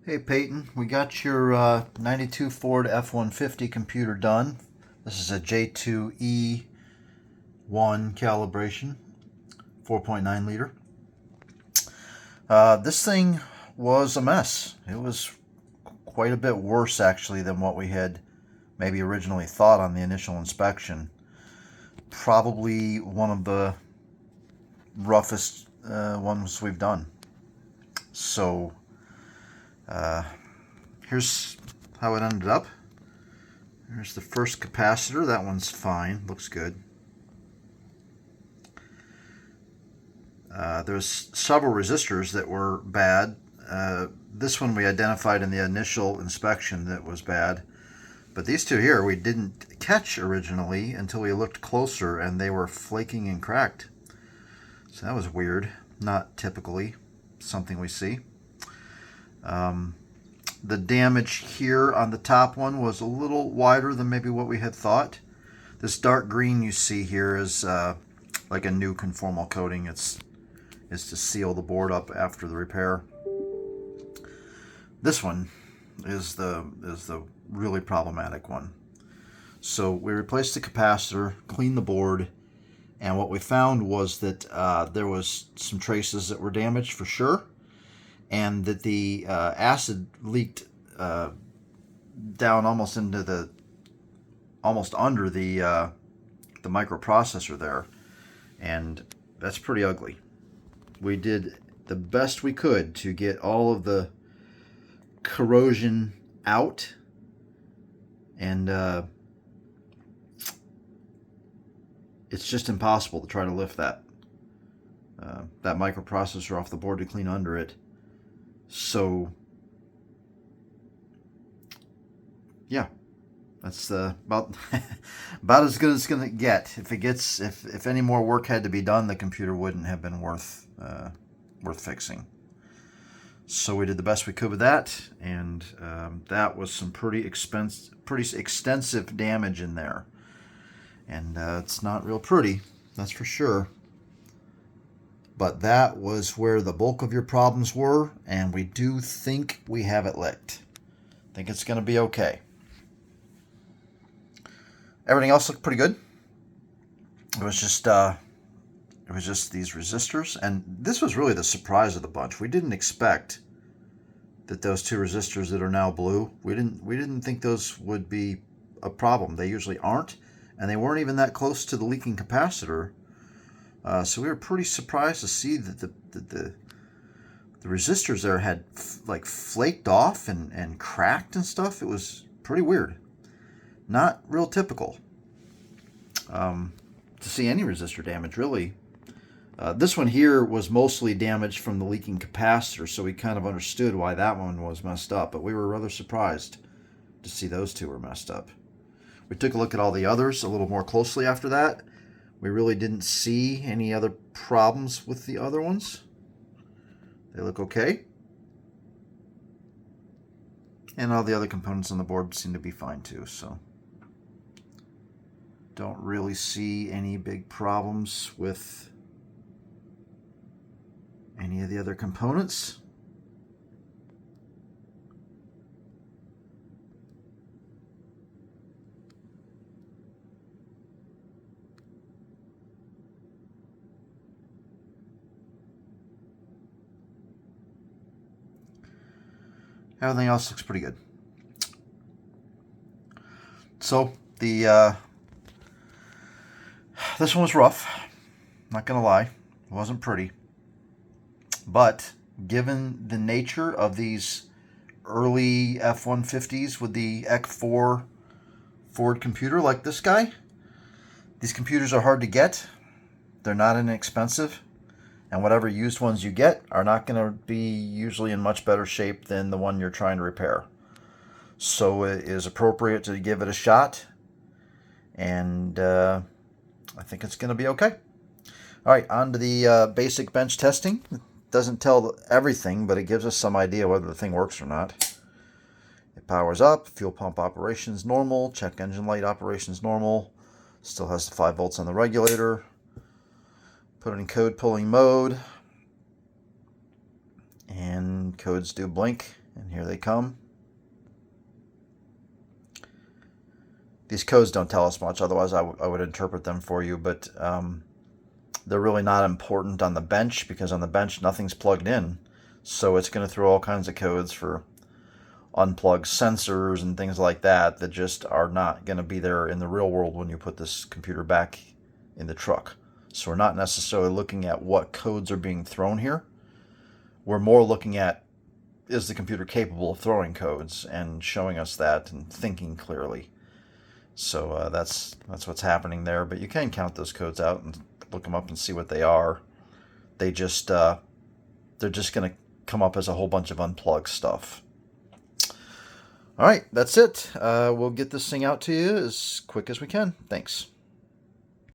Hey Peyton, we got your 92 Ford F150 computer done. This is a J2E1 calibration, 4.9 liter. This thing was a mess. It was quite a bit worse actually than what we had maybe originally thought on the initial inspection. Probably one of the roughest ones we've done. So here's how it ended up. There's the first capacitor. That one's fine. Looks good. There's several resistors that were bad. This one we identified in the initial inspection that was bad. But these two here we didn't catch originally until we looked closer, and they were flaking and cracked. So that was weird. Not typically something we see. The damage here on the top one was a little wider than maybe what we had thought. This dark green you see here is like a new conformal coating. It's to seal the board up after the repair. This one is the really problematic one. So we replaced the capacitor, cleaned the board, and what we found was that there was some traces that were damaged for sure, and that the acid leaked down almost under the microprocessor there, and that's pretty ugly. We did the best we could to get all of the corrosion out, and it's just impossible to try to lift that microprocessor off the board to clean under it. So yeah, that's about as good as it's gonna get. If any more work had to be done, the computer wouldn't have been worth fixing. So we did the best we could with that, and that was some pretty extensive damage in there, and it's not real pretty, that's for sure. But that was where the bulk of your problems were, and we do think we have it licked. I think it's going to be okay. Everything else looked pretty good. It was just these resistors, and this was really the surprise of the bunch. We didn't expect that those two resistors that are now blue, we didn't think those would be a problem. They usually aren't, and they weren't even that close to the leaking capacitor. So we were pretty surprised to see that the resistors there had like flaked off and cracked and stuff. It was pretty weird. Not real typical to see any resistor damage, really. This one here was mostly damaged from the leaking capacitor, so we kind of understood why that one was messed up, but we were rather surprised to see those two were messed up. We took a look at all the others a little more closely after that. We really didn't see any other problems with the other ones. They look okay. And all the other components on the board seem to be fine too, so don't really see any big problems with any of the other components. Everything else looks pretty good. So the this one was rough, not gonna lie. It wasn't pretty. But given the nature of these early F150s with the EC4 Ford computer like this guy, these computers are hard to get. They're not inexpensive. And whatever used ones you get are not going to be usually in much better shape than the one you're trying to repair. So it is appropriate to give it a shot. And I think it's going to be okay. All right, on to the basic bench testing. It doesn't tell everything, but it gives us some idea whether the thing works or not. It powers up. Fuel pump operations normal. Check engine light operations normal. Still has the 5 volts on the regulator. Put it in code pulling mode, and codes do blink And here they come. These codes don't tell us much, otherwise I would interpret them for you, but they're really not important on the bench, because on the bench nothing's plugged in. So it's going to throw all kinds of codes for unplugged sensors and things like that that just are not going to be there in the real world when you put this computer back in the truck. So we're not necessarily looking at what codes are being thrown here. We're more looking at, is the computer capable of throwing codes, and showing us that and thinking clearly. So that's what's happening there. But you can count those codes out and look them up and see what they are. They're just going to come up as a whole bunch of unplugged stuff. All right, that's it. We'll get this thing out to you as quick as we can. Thanks.